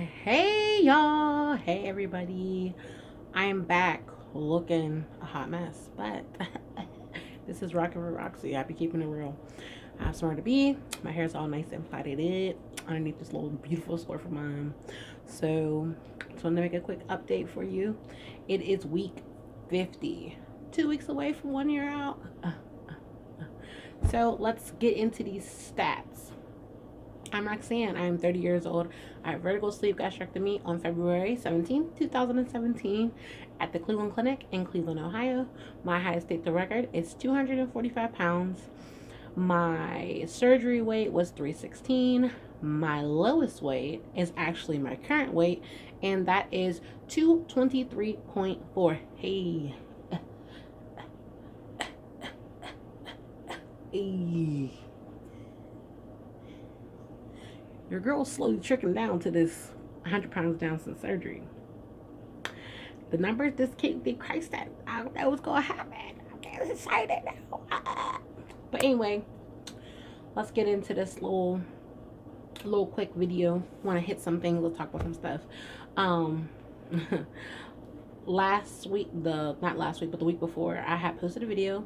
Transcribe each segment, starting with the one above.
Hey y'all, hey everybody. I am back looking a hot mess, but this is Rockin' with Roxy. I be keeping it real. I have somewhere to be. My hair's all nice and plaited underneath this little beautiful scarf of mine. So, just wanted to make a quick update for you. It is week 50, 2 weeks away from 1 year out. So, let's get into these stats. I'm Roxanne. I am 30 years old. I had vertical sleeve gastrectomy on February 17th, 2017 at the Cleveland Clinic in Cleveland, Ohio. My highest state to record is 245 pounds. My surgery weight was 316. My lowest weight is actually my current weight, and that is 223.4. Hey. Hey. Your girl's slowly trickling down to this 100 pounds down since surgery. The numbers this kid did Christ that I don't know what's gonna happen. I'm getting excited now. But anyway, let's get into this little quick video. Want to hit some things? Let's talk about some stuff. Last week, not last week, but the week before, I had posted a video,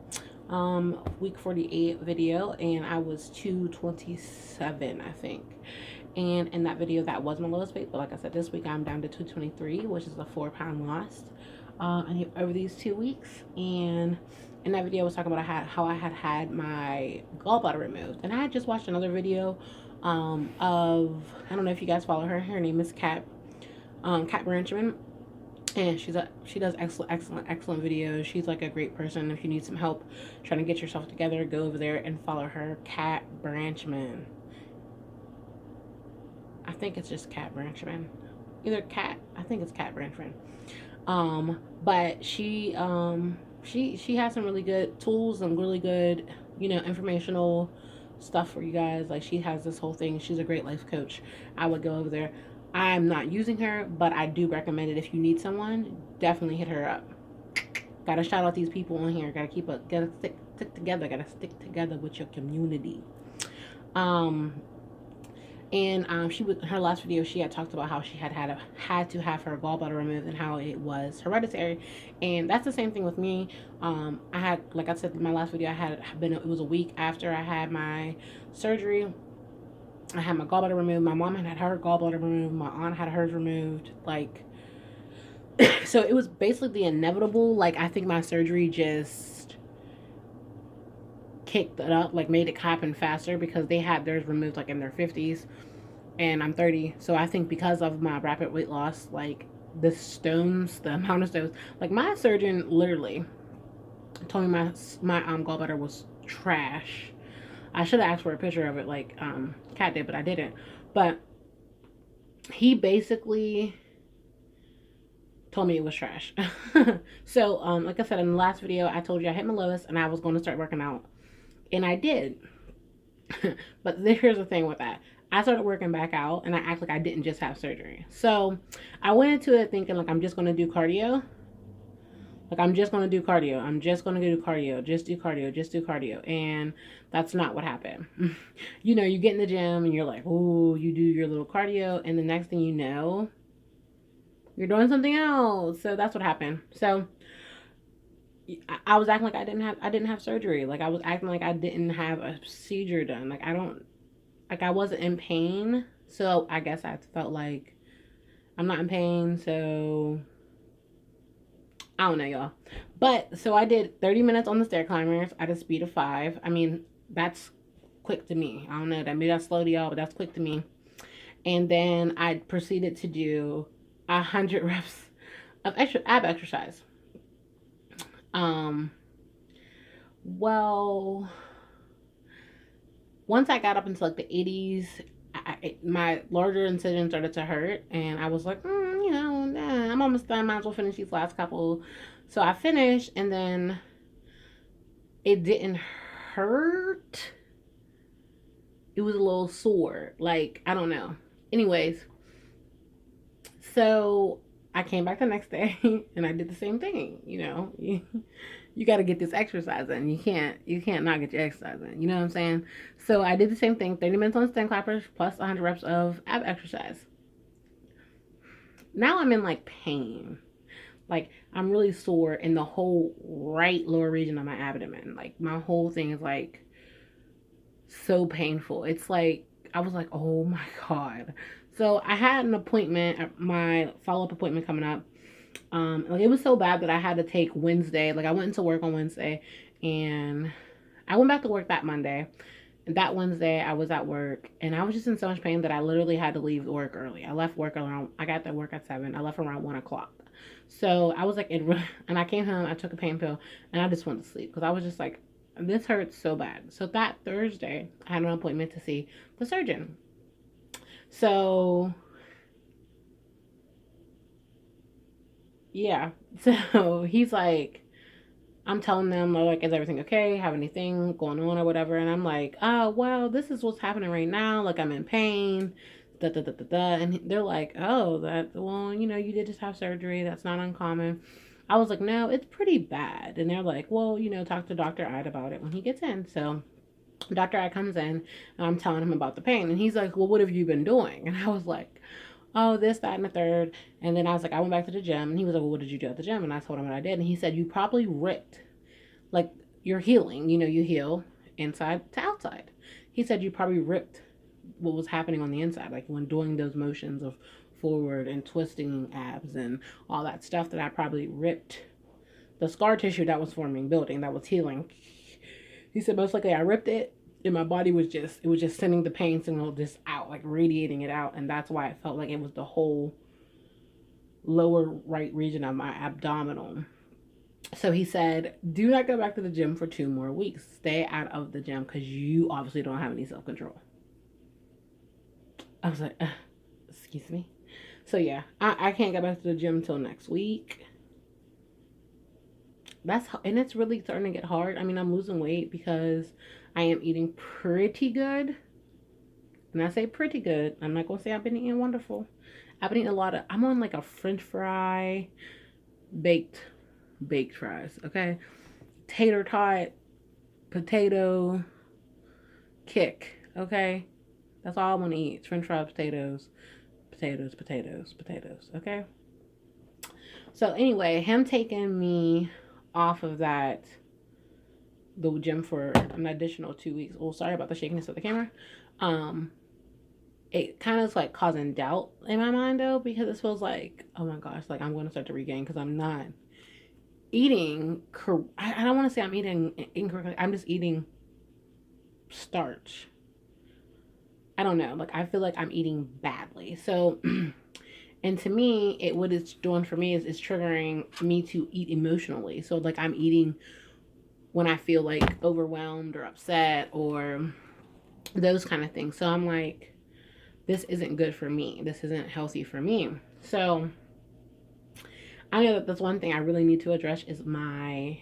week 48 video, and I was 227, I think. And in that video, that was my lowest weight. But like I said, this week I'm down to 223, which is a 4-pound loss over these 2 weeks. And in that video, I was talking about how I had my gallbladder removed. And I had just watched another video of, I don't know if you guys follow her. Her name is Kat Branchman. And she does excellent videos. She's like a great person. If you need some help trying to get yourself together, go over there and follow her. Kat Branchman. I think it's just Kat Branchman. Either Kat, I think it's Kat Branchman. But she has some really good tools and really good, informational stuff for you guys. Like, she has this whole thing. She's a great life coach. I would go over there. I'm not using her, but I do recommend it. If you need someone, definitely hit her up. Gotta shout out these people on here. Gotta stick together. Gotta stick together with your community. And she was, her last video, she had talked about how she had to have her gallbladder removed and how it was hereditary. And that's the same thing with me. I had, like I said in my last video, it was a week after I had my surgery. I had my gallbladder removed. My mom had her gallbladder removed. My aunt had hers removed. Like, so it was basically the inevitable. Like, I think my surgery just kicked it up, like made it happen faster, because they had theirs removed like in their 50s and I'm 30. So I think because of my rapid weight loss, like the amount of stones, like my surgeon literally told me my gallbladder was trash. I should have asked for a picture of it like Kat did, but I didn't. But he basically told me it was trash. So like I said in the last video, I told you I hit my lowest and I was going to start working out. And I did. But here's the thing with that. I started working back out and I act like I didn't just have surgery. So I went into it thinking like I'm just going to do cardio. Like I'm just going to do cardio. I'm just going to do cardio. Just do cardio. Just do cardio. And that's not what happened. You get in the gym and you're like, oh, you do your little cardio. And the next thing you know, you're doing something else. So that's what happened. So I was acting like I didn't have surgery. Like I was acting like I didn't have a procedure done. Like I wasn't in pain. So I guess I felt like I'm not in pain. So I don't know, y'all. But so I did 30 minutes on the stair climbers at a speed of 5. I mean, that's quick to me. I don't know. Maybe that's slow to y'all, but that's quick to me. And then I proceeded to do 100 reps of ab exercise. Well, once I got up into like the 80s, my larger incision started to hurt, and I was like, I'm almost done. Might as well finish these last couple. So I finished, and then it didn't hurt. It was a little sore. Like, I don't know. Anyways, so I came back the next day and I did the same thing. You got to get this exercise in. You can't not get your exercise in. You know what I'm saying? So I did the same thing, 30 minutes on stand clappers plus 100 reps of ab exercise. Now I'm in like pain. Like I'm really sore in the whole right lower region of my abdomen. Like my whole thing is like so painful. It's like I was like, oh my god. So I had an appointment, my follow up appointment coming up. Like it was so bad that I had to take Wednesday. Like I went into work on Wednesday, and I went back to work that Monday. And that Wednesday, I was at work, and I was just in so much pain that I literally had to leave work early. I left work around. I got to work at 7. I left around 1 o'clock. So I was like, and I came home. I took a pain pill, and I just went to sleep because I was just like, this hurts so bad. So that Thursday, I had an appointment to see the surgeon. So yeah, so he's like, I'm telling them, like, is everything okay? Have anything going on or whatever? And I'm like, oh, well, this is what's happening right now. Like, I'm in pain. Da, da, da, da, da. And they're like, oh, well, you did just have surgery. That's not uncommon. I was like, no, it's pretty bad. And they're like, well, talk to Dr. Ide about it when he gets in. So Dr. Ide comes in, and I'm telling him about the pain. And he's like, well, what have you been doing? And I was like, oh, this, that, and the third. And then I was like, I went back to the gym. And he was like, well, what did you do at the gym? And I told him what I did. And he said, you probably ripped, like, you're healing. You heal inside to outside. He said you probably ripped what was happening on the inside, like when doing those motions of forward and twisting abs and all that stuff, that I probably ripped the scar tissue that was forming, building, that was healing. He said most likely I ripped it, and my body was just sending the pain signal just out, like radiating it out, and that's why it felt like it was the whole lower right region of my abdominal. So he said, do not go back to the gym for 2 more weeks. Stay out of the gym because you obviously don't have any self control. I was like, excuse me. So yeah, I can't go back to the gym until next week. And it's really starting to get hard. I mean, I'm losing weight because I am eating pretty good. And I say pretty good. I'm not gonna say I've been eating wonderful. I've been eating a lot of. I'm on like a French fry, baked fries. Okay, tater tot, potato kick. Okay, that's all I want to eat. French fries, potatoes, potatoes, potatoes, potatoes. Okay. So anyway, him taking me off of the gym for an additional 2 weeks. Oh, sorry about the shakiness of the camera. It kind of is like causing doubt in my mind though, because it feels like, oh my gosh, like I'm going to start to regain because I'm not eating. I don't want to say I'm eating incorrectly. I'm just eating starch. I don't know. Like I feel like I'm eating badly. So, and to me, what it's doing for me is it's triggering me to eat emotionally. So like I'm eating when I feel like overwhelmed or upset or those kind of things. So I'm like, this isn't good for me. This isn't healthy for me. So I know that that's one thing I really need to address is the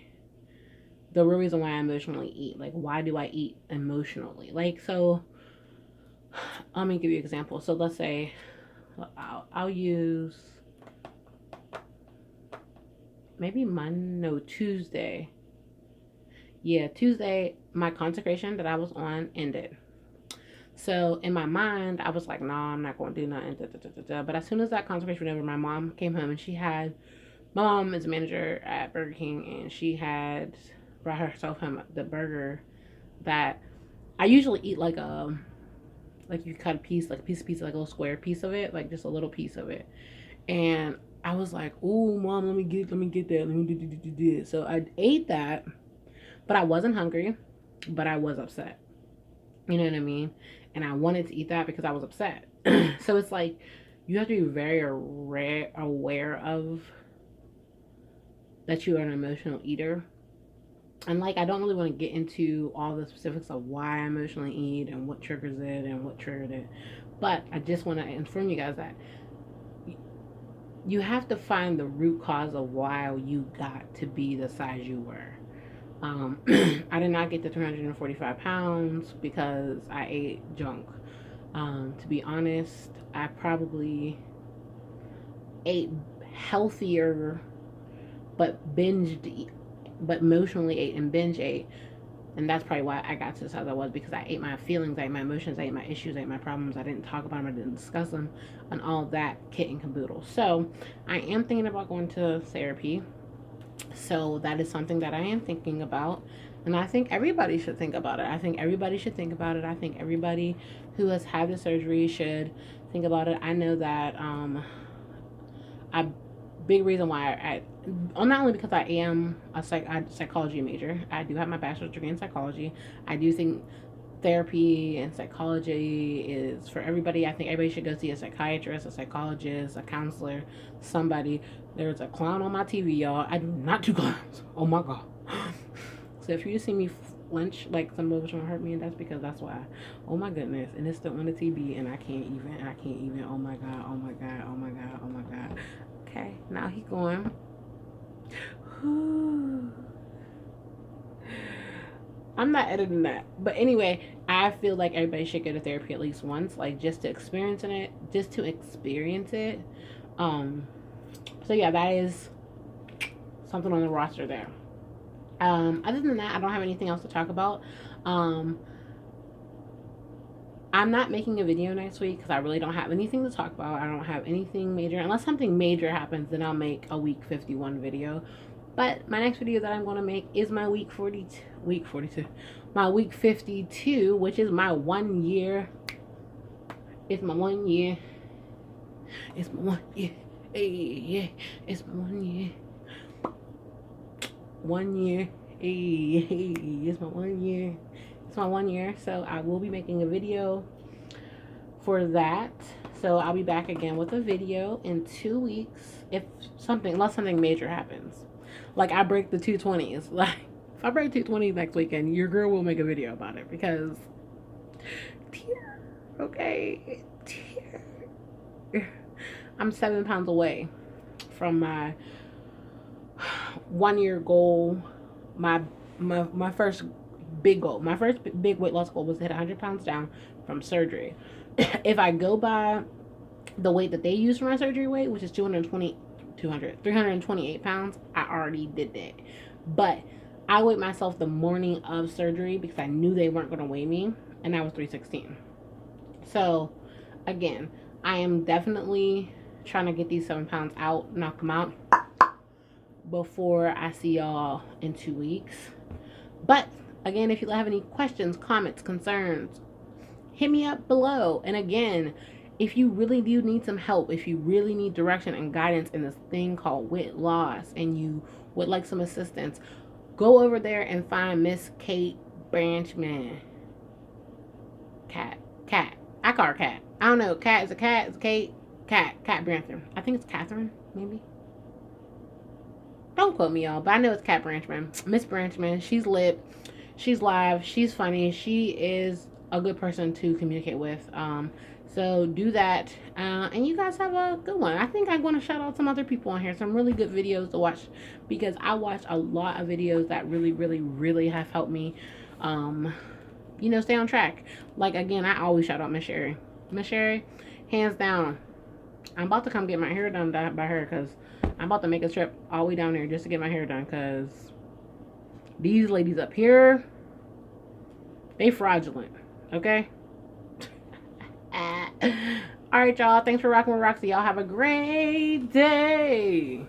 real reason why I emotionally eat. Like, why do I eat emotionally? Like, so let me give you an example. So let's say I'll use maybe Tuesday. Yeah, Tuesday, my consecration that I was on ended. So in my mind, I was like, no, I'm not going to do nothing. Da, da, da, da, da. But as soon as that consecration was over, my mom came home and my mom is a manager at Burger King, and she had brought herself home the burger that I usually eat like you cut a piece, like a piece of pizza, like a little square piece of it, like just a little piece of it. And I was like, oh, mom, let me get that. Let me do. So I ate that, but I wasn't hungry, but I was upset. You know what I mean? And I wanted to eat that because I was upset. So it's like you have to be very aware of that you are an emotional eater. And like I don't really want to get into all the specifics of why I emotionally eat and what triggers it and what triggered it. But I just want to inform you guys that you have to find the root cause of why you got to be the size you were. I did not get to 345 pounds because I ate junk. To be honest, I probably ate healthier, but emotionally ate and binge ate And that's probably why I got to the size I was, because I ate my feelings, I ate my emotions, I ate my issues, I ate my problems. I didn't talk about them, I didn't discuss them, and all of that kit and caboodle. So I am thinking about going to therapy. So that is something that I am thinking about. And I think everybody should think about it. I think everybody should think about it. I think everybody who has had the surgery should think about it. I know that a big reason why not only because I am a psychology major, I do have my bachelor's degree in psychology. I do think therapy and psychology is for everybody. I think everybody should go see a psychiatrist, a psychologist, a counselor, somebody. There's a clown on my TV, y'all. I do not do clowns. Oh my god. So if you just see me flinch like some of trying to hurt me, and that's because that's why. Oh my goodness. And it's still on the TV, and I can't even. Oh my god. Oh my god. Oh my god. Oh my god. Okay, now he's going. I'm not editing that. But anyway, I feel like everybody should go to therapy at least once, like just to experience it. So yeah, that is something on the roster there. Other than that, I don't have anything else to talk about. Um, I'm not making a video next week because I really don't have anything to talk about. I don't have anything major. Unless something major happens, then I'll make a week 51 video. But my next video that I'm going to make is my week 42, my week 52, which is my 1 year. It's my 1 year. It's my 1 year. Hey, yeah. It's my 1 year. 1 year. Hey, it's my 1 year. It's my 1 year. So I will be making a video for that. So I'll be back again with a video in 2 weeks, unless something major happens. Like I break the 220s. Like if I break 220s next weekend, your girl will make a video about it because tear. Okay. Tear. I'm 7 pounds away from my 1 year goal. My first big goal. My first big weight loss goal was to hit 100 pounds down from surgery. If I go by the weight that they use for my surgery weight, which is 328 pounds, I already did that. But I weighed myself the morning of surgery because I knew they weren't going to weigh me, and I was 316. So again, I am definitely trying to get these 7 pounds out, knock them out before I see y'all in 2 weeks. But again, if you have any questions, comments, concerns, hit me up below. And again, if you really do need some help, if you really need direction and guidance in this thing called weight loss, and you would like some assistance, go over there and find Miss Kate Branchman. Cat. I call her Cat. I don't know. Cat is a cat. It's a Kate. Cat Branchman. I think it's Catherine, maybe. Don't quote me, y'all, but I know it's Cat Branchman. Miss Branchman. She's lit. She's live. She's funny. She is a good person to communicate with. So do that. And you guys have a good one. I think I'm going to shout out some other people on here. Some really good videos to watch, because I watch a lot of videos that really, really, really have helped me, stay on track. Like, again, I always shout out Miss Sherry. Miss Sherry, hands down. I'm about to come get my hair done by her, because I'm about to make a trip all the way down there just to get my hair done, because these ladies up here, they fraudulent. Okay? All right, y'all. Thanks for rocking with Roxy. Y'all have a great day.